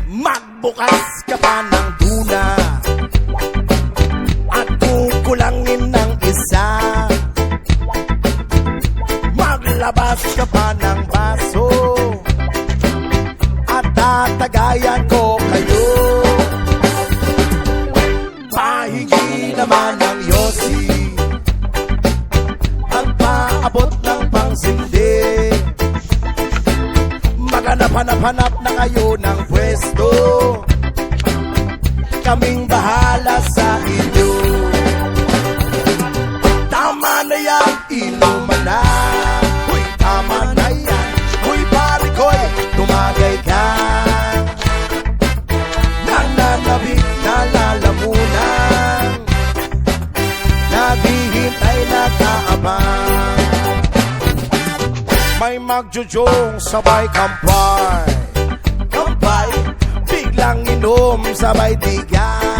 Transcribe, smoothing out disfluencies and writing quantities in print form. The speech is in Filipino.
Magbukas ka pa ng tuna at kukulangin ng isa. Maglabas ka pa ng baso at tatagayan ko kayo. Pahingi naman ng yosi ang paabot ng pangsindi. Maghanap-hanap na kayo ng pwesto, kaming bahala sa inyo. Tama na yan, inuman na. Huy, tama na yan. Huy, pare ko'y tumagay ka. Nananabik na lalamunan, naghihintay na kaabang. May magjujong sabay kampay, kampay, biglang inom sabay digay.